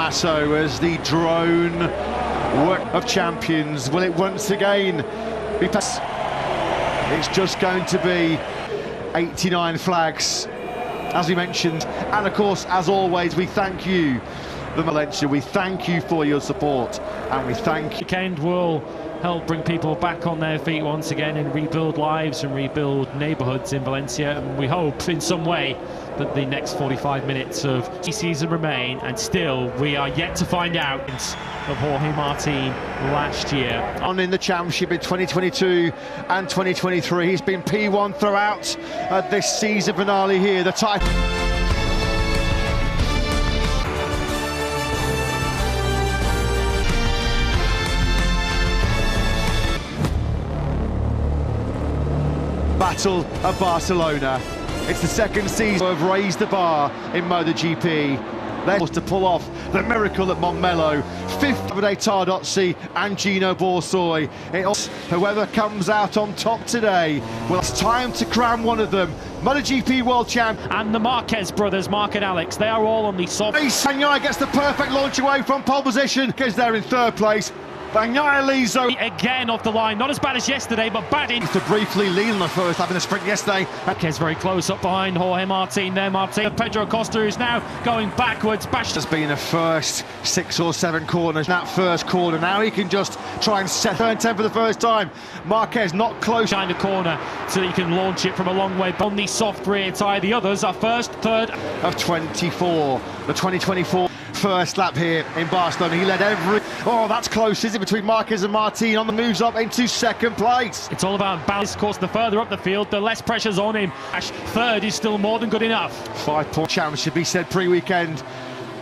Masso as the drone work of champions. Will it once again be It's just going to be 89 flags, as we mentioned. And of course, as always, we thank you, the Valencia. We thank you for your support, and we thank you. Weekend will help bring people back on their feet once again and rebuild lives and rebuild neighbourhoods in Valencia. And we hope in some way that the next 45 minutes of the season remain, and still we are yet to find out of Jorge Martin last year. On in the championship in 2022 and 2023, he's been P1 throughout this season finale here. The title. Battle of Barcelona. It's the second season of raised the bar in MotoGP. They're supposed to pull off the miracle at Montmello. Fifth Davide Tardozzi and Gino Borsoi. Whoever comes out on top today, well, it's time to crown one of them MotoGP World Champ. And the Marquez brothers, Mark and Alex, they are all on the soft. Bagnaia gets the perfect launch away from pole position, because they're in third place. Bagnaia leads again off the line, not as bad as yesterday, but bad in. To briefly lead on the first lap in the sprint yesterday. Marquez very close up behind Jorge Martin there. Pedro Acosta, who's now going backwards. There's been the first 6 or 7 corners. That first corner, now he can just try and set turn 10 for the first time. Marquez not close. Behind a corner so that you can launch it from a long way on the soft rear tyre. The others are first, third. Of 24, the 2024 first lap here in Barcelona. He led every. Oh, that's close, is it, between Marquez and Martin on the moves up into second place. It's all about balance. Of course, the further up the field, the less pressure's on him. Third is still more than good enough. 5-point championship, he said pre-weekend.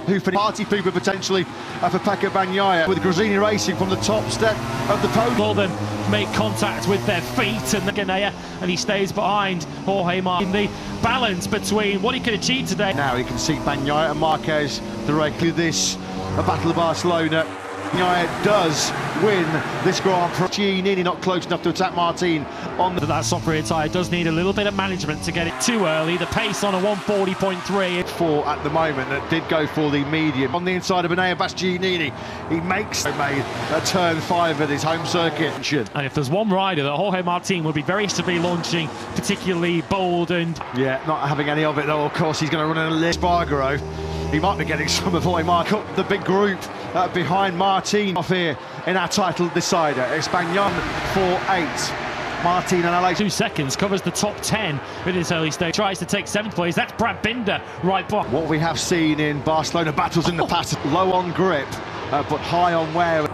Who for party people potentially for Pecco Bagnaia, with Gresini racing from the top step of the podium. All them make contact with their feet, and Bagnaia, and he stays behind Jorge Martin. The balance between what he could achieve today. Now he can see Bagnaia and Marquez directly. This a Battle of Barcelona. Bagnaia does win this Grand Prix. Giannini not close enough to attack Martin on that soft rear tyre. Does need a little bit of management to get it too early. The pace on a 140.3. For at the moment that did go for the medium. On the inside of Enea Bastianini, he made a turn 5 at his home circuit. And if there's one rider that Jorge Martin would be very to be launching, particularly bold and... Yeah, not having any of it though, of course. He's going to run a list. Spargaro. He might be getting some of Jorge Martin. The big group behind Martin off here in our title decider. It's Bagnaia 4-8. Martin and Alex. 2 seconds, covers the top 10 in this early stage. Tries to take 7th place. That's Brad Binder right back. What we have seen in Barcelona battles in the past, low on grip, but high on wear.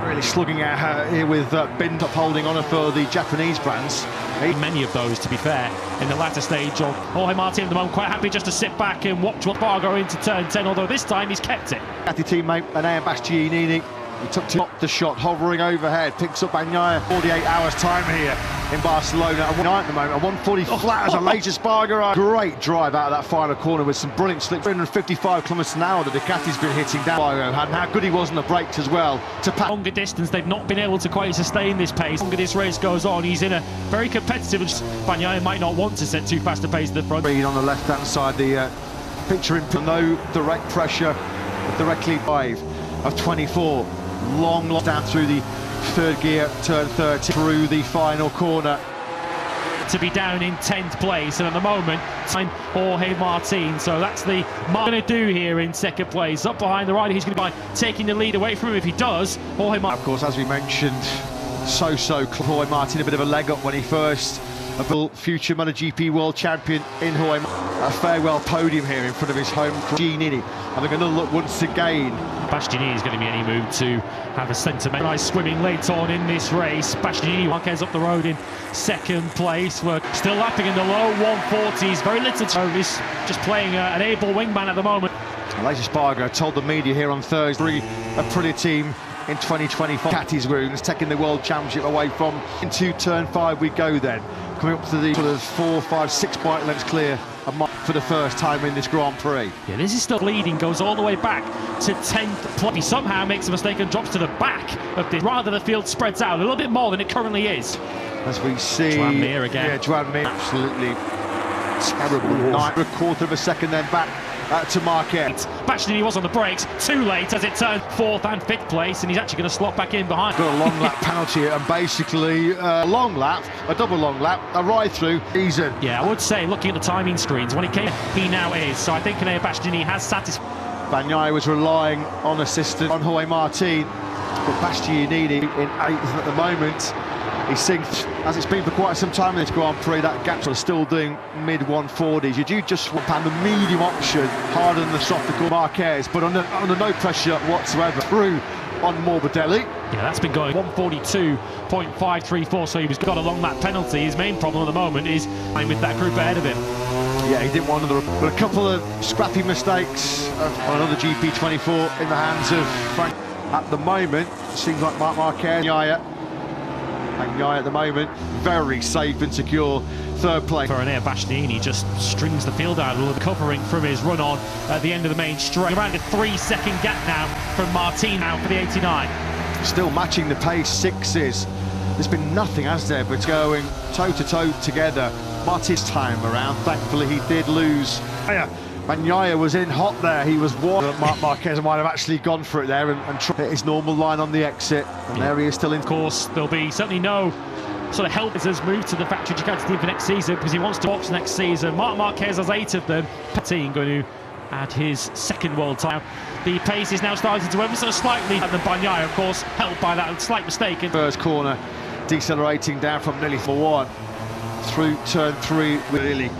Really slugging out here with Binder holding on for the Japanese brands. Many of those, to be fair, in the latter stage of Jorge Martin at the moment, quite happy just to sit back and watch what Spargo into turn 10, although this time he's kept it. Cathy teammate Enea Bastianini, he took to the shot, hovering overhead, picks up Bagnaia. 48 hours time here in Barcelona. At the moment, a 140 flat as a later Spargo. Great drive out of that final corner with some brilliant slips. 355 kilometres an hour that Ducati's been hitting down. Spargo had, and how good he was on the brakes as well. To longer distance, they've not been able to quite sustain this pace. The longer this race goes on, he's in a very competitive. Bagnaia might not want to set too fast a pace at the front. On the left-hand side, the picture in no direct pressure, directly 5 of 24. Long down through the third gear, turn 30, through the final corner. To be down in 10th place, and at the moment, Jorge Martin. So that's the going to do here in second place. Up behind the rider, he's going to be taking the lead away from him. If he does, Jorge Martin. Of course, as we mentioned, so Jorge Martin a bit of a leg up when he first future MotoGP World Champion in Jorge. A farewell podium here in front of his home Giannini. And they're going to look once again. Bastianini is going to be any move to have a sentiment. Nice swimming late on in this race. Bastianini, Marquez up the road in second place. We're still lapping in the low 140s. Very little to is just playing an able wingman at the moment. Later Spargo told the media here on Thursday, a pretty team in 2025. Catty's wounds, taking the World Championship away from. Into turn 5 we go then. Coming up to the sort of 4, 5, 6 bike lengths clear for the first time in this Grand Prix. Yeah, this is still leading, goes all the way back to 10th place. He somehow makes a mistake and drops to the back of this. Rather, the field spreads out a little bit more than it currently is. As we see... Joan Mir again. Yeah, Joan Mir, absolutely terrible. A quarter of a second then back to Marquez. Bastianini was on the brakes, too late as it turned 4th and 5th place, and he's actually going to slot back in behind. Got a long lap penalty and basically a long lap, a double long lap, a ride through season. Yeah, I would say, looking at the timing screens, when he came, he now is. So I think Bastianini has satisfied. Bagnaia was relying on assistance on Jorge Martin, but Bastianini in 8th at the moment. He's synced, as it's been for quite some time in this Grand Prix. That gap are still doing mid-140s. You do just swap the medium option harder than the softer Marquez, but under no pressure whatsoever. Through on Morbidelli. Yeah, that's been going 142.534, so he's got a long lap penalty. His main problem at the moment is with that group ahead of him. Yeah, he didn't want another, but a couple of scrappy mistakes on another GP24 in the hands of Frank. At the moment, seems like Marc Marquez, Bagnaia at the moment, very safe and secure 3rd place. For Bastianini just strings the field out a little, covering from his run on at the end of the main straight. Around a 3-second gap now from Martin now for the 89. Still matching the pace, 6s. There's been nothing, has there, but going toe-to-toe together. Martin's time around, thankfully he did lose. Bagnaia was in hot there, he was one. Marc Marquez might have actually gone for it there and tried his normal line on the exit, and there he is still in. Of course, there'll be certainly no sort of help as has moved to the factory Ducati team for next season, because he wants to box next season. Marc Marquez has 8 of them. Petit going to add his 2nd world title. The pace is now starting to ever so slightly, and then Bagnaia, of course, helped by that slight mistake. First corner, decelerating down from nearly 4-1 through turn 3, really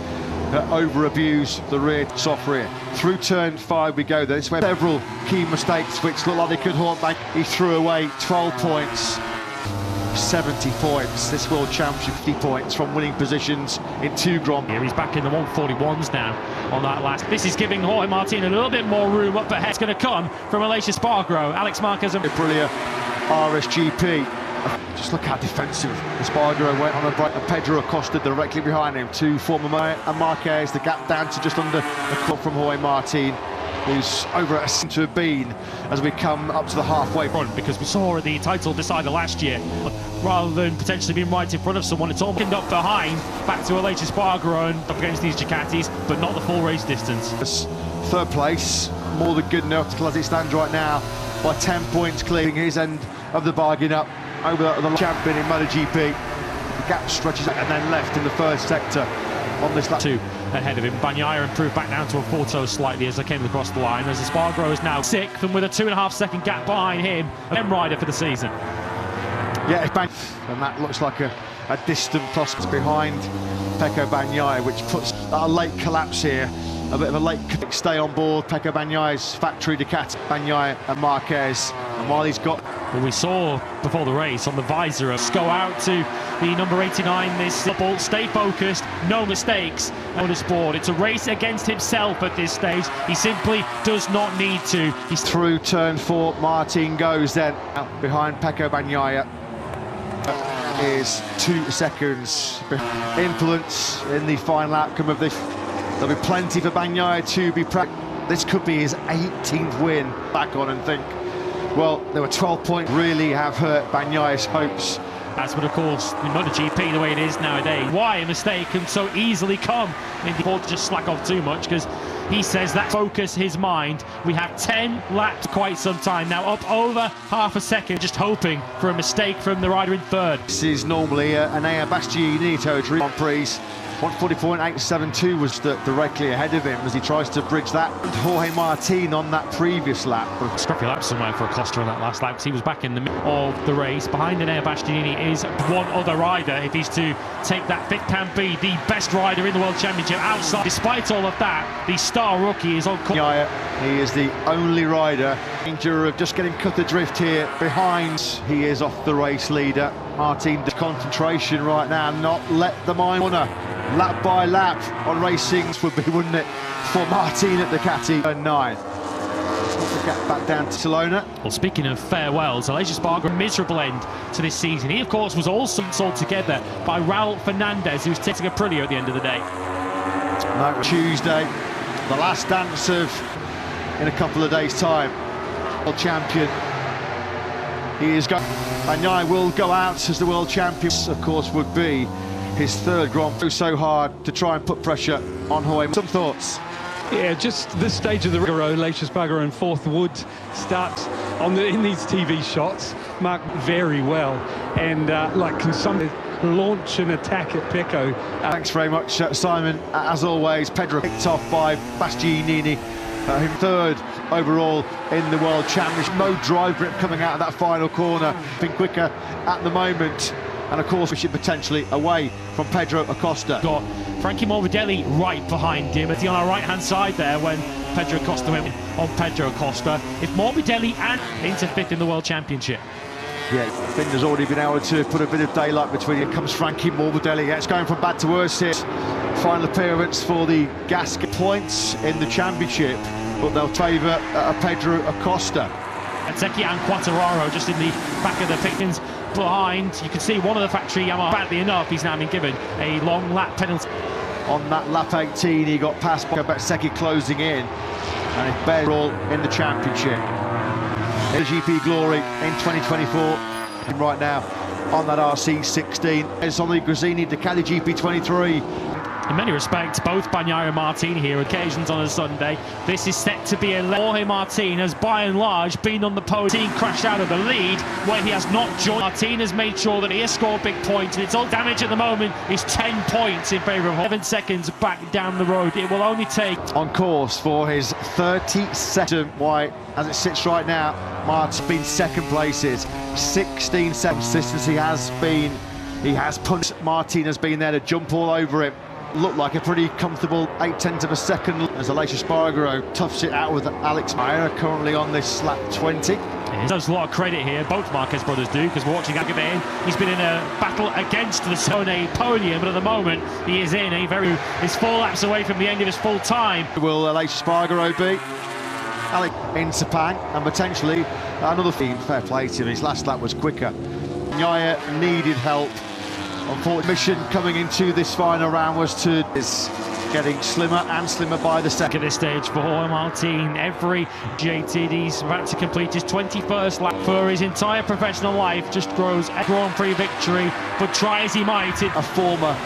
over-abuse the rear, soft rear. Through turn 5 we go. This where several key mistakes which look like they could haunt back. He threw away 12 points, 70 points. This World Championship, 50 points from winning positions in 2 Grand Prix. Here he's back in the 141s now on that last. This is giving Jorge Martin a little bit more room up ahead. It's going to come from Aleix Espargaro, Alex Marquez and Aprilia RSGP. Just look how defensive Espargaro went on a break, and Pedro Acosta directly behind him. 2 former and Marquez, the gap down to just under a club from Jorge Martin, who's over at a centre bean as we come up to the halfway front, because we saw the title decider last year, rather than potentially being right in front of someone, it's all up behind, back to Aleix Espargaro and up against these Ducatis, but not the full race distance. 3rd place, more than good enough as it stands right now, by 10 points, clearing his end of the bargain up over the champion in MotoGP. The gap stretches and then left in the 1st sector on this lap. 2 ahead of him. Bagnaia improved back down to a 4-toe slightly as they came across the line, as Espargaro is now 6th and with a 2.5-second gap behind him, an rider for the season. Yeah, it's and that looks like a distant prospect behind Pecco Bagnaia, which puts a late collapse here. A bit of a late stay on board Pecco Bagnaia's factory Ducati, Bagnaia and Marquez. And while he's got... Well, we saw before the race on the visor go out to the number 89, this double, stay focused, no mistakes on this board. It's a race against himself at this stage. He simply does not need to. He's through turn 4, Martin goes then out behind Pecco Bagnaia. Is 2 seconds. Influence in the final outcome of this. There'll be plenty for Bagnaia to be proud. This could be his 18th win. Back on and think, well, there were 12 points really have hurt Bagnaia's hopes. That's what, of course, the MotoGP, the way it is nowadays, why a mistake can so easily come in the to just slack off too much, because he says that focus his mind. We have 10 laps quite some time now, up over half a second, just hoping for a mistake from the rider in 3rd. This is normally an Bastianini territory. Grand Prix 140.872 was directly ahead of him as he tries to bridge that. Jorge Martin on that previous lap. Scruffy lap somewhere for Acosta on that last lap, because he was back in the middle of the race. Behind Bastianini is one other rider. If he's to take that, Vic can be the best rider in the World Championship outside. Despite all of that, the star rookie is on course. He is the only rider danger of just getting cut adrift here behind. He is off the race leader. Martin, concentration right now, not let the mind wander. Lap by lap on racings would be, wouldn't it, for Martin at Ducati at 9. Get back down to Salona. Well, speaking of farewells, Aleix Espargaro, miserable end to this season. He, of course, was also sold together by Raul Fernandez, who's taking a Aprilia at the end of the day. No, Tuesday, the last dance of, in a couple of days' time, world champion. He is going. Bagnaia will go out as the world champion. Of course, would be his 3rd Grand Prix. So hard to try and put pressure on Jorge. Some thoughts? Yeah, just this stage of the Figaro, Leisure Spargaro and Fourth Wood starts in these TV shots mark very well, and can somebody launch an attack at Pecco. Thanks very much, Simon. As always, Pedro picked off by Bastianini, third overall in the World Championship. No drive grip coming out of that final corner. Been quicker at the moment. And of course, we should potentially away from Pedro Acosta. Got Frankie Morbidelli right behind him. It's on our right-hand side there when Pedro Acosta went on Pedro Acosta. It's Morbidelli and into fifth in the World Championship. Yeah, Binder's already been able to put a bit of daylight between. Here comes Frankie Morbidelli. Yeah, it's going from bad to worse here. Final appearance for the Gasket points in the championship, but they'll favour Pedro Acosta. Zeki and Quattararo just in the back of the Pictons behind. You can see one of the factory Yamaha, badly enough, he's now been given a long lap penalty. On that lap 18, he got past Zeki closing in, and it's bare all in the championship. GP Glory in 2024, right now on that RC16. It's on the Gresini Ducati GP23. In many respects, both Bagnaia and Martin here, occasions on a Sunday. This is set to be a Jorge Martin has by and large been on the podium, crashed out of the lead where he has not joined. Martin has made sure that he has scored big points, and its all damage at the moment is 10 points in favour of 11 seconds back down the road. It will only take on course for his 32nd white. As it sits right now, Martin's been second places, 16 seconds. Consistency he has punched. Martin has been there to jump all over him. Looked like a pretty comfortable 8/10 of a second as Aleix Espargaro toughs it out with Alex Meyer, currently on this lap 20. He does a lot of credit here, both Marquez brothers do, because we're watching Agave in. He's been in a battle against the Sone podium, but at the moment he is in he's 4 laps away from the end of his full time. Will Aleix Espargaro be? Alex in Sepang, and potentially another theme. Fair play to him, his last lap was quicker. Bagnaia needed help. Unfortunately, mission coming into this final round is getting slimmer and slimmer by the second. At this stage for Jorge Martin, every JT, he's about to complete his 21st lap for his entire professional life. Just grows a Grand Prix victory, but try as he might. A former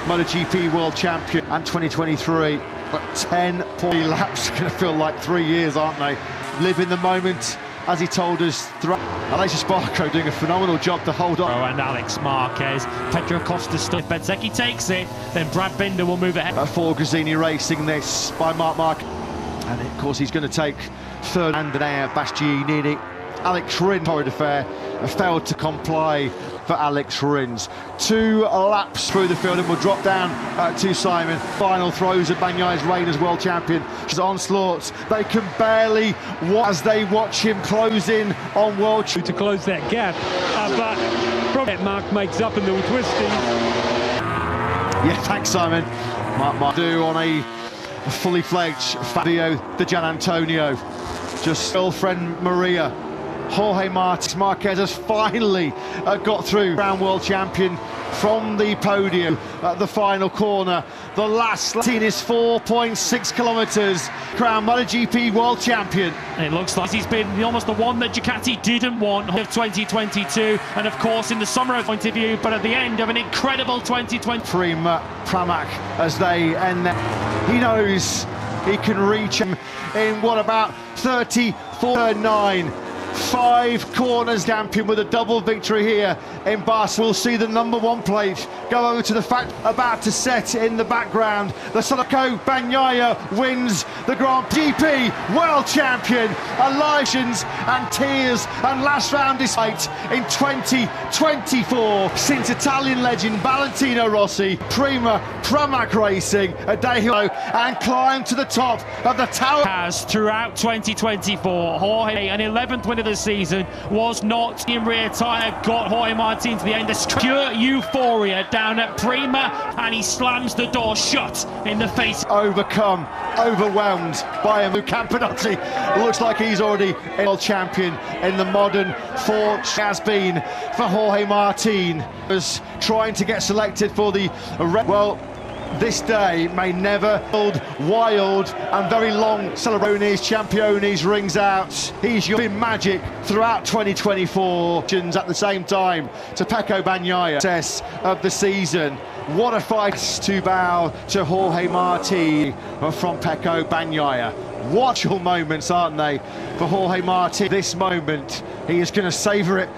MotoGP World Champion and 2023, but 10 laps are going to feel like 3 years, aren't they? Live in the moment, as he told us. Aleix Espargaro doing a phenomenal job to hold on. And Alex Marquez, Pedro Acosta stuff. If Bezzecchi takes it, then Brad Binder will move ahead. For Gresini Racing, this by Mark. And of course, he's going to take third. And Bastianini. Alex Rins, horrid affair, failed to comply for Alex Rins. 2 laps through the field, and we'll drop down to Simon. Final throws at Bagnaia's reign as world champion. His onslaughts, they can barely watch as they watch him close in on world to close that gap, but probably that Mark makes up in the twisting. Yeah, thanks, Simon. Mark do on a fully fledged Fabio de Gian Antonio. Just girlfriend Maria. Jorge Marquez has finally got through. Crown world champion from the podium at the final corner. The last lap is 4.6 kilometres. Crown MotoGP world champion. It looks like he's been almost the one that Ducati didn't want of 2022, and of course in the summer point of view, but at the end of an incredible 2020. Pramac as they end there. He knows he can reach him in what, about 34.9. 5 corners champion with a double victory here in Barcelona. We'll see the #1 plate go over to the fact about to set in the background. The Soloco Bagnaia wins the Grand GP World Champion. Elitions and tears and last round despite in 2024 since Italian legend Valentino Rossi, Pramac Racing, a day hero, and climbed to the top of the tower. Has throughout 2024, Jorge, an 11th win of the season, was not in rear tyre, got Jorge Martin to the end. There's pure euphoria down at Prima, and he slams the door shut in the face. Overwhelmed by a Campinotti. Looks like he's already a world champion in the modern Ford. Has been for Jorge Martin. Was trying to get selected for the well. This day may never hold wild and very long celebrations. Championes rings out. He's been magic throughout 2024. At the same time to Pecco Bagnaia, success of the season. What a fight to bow to Jorge Marti from Pecco Bagnaia. Watchful moments, aren't they, for Jorge Marti? This moment, he is going to savour it.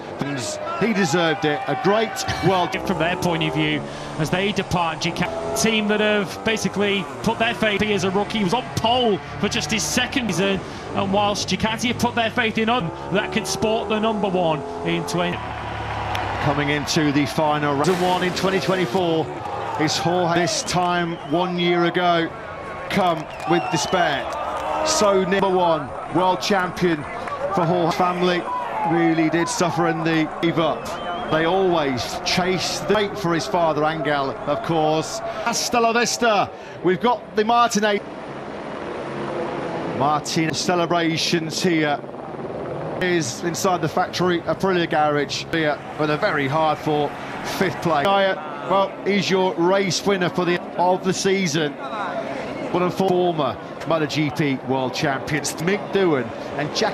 He deserved it. A great world. From their point of view, as they depart, team that have basically put their faith as a rookie. He was on pole for just his second season, and whilst Ducati have put their faith in him, that could sport the number one in 20. Coming into the final round in 2024 is Jorge. This time 1 year ago, come with despair. So number one world champion for Jorge. Family really did suffer in the give up. They always chase the wait for his father Angel, of course. Hasta la vista. We've got the Martinez celebrations here. Is inside the factory Aprilia garage here with a very hard for fifth place. Well, he's your race winner for the season. But a former MotoGP world champions Mick Doohan and Jack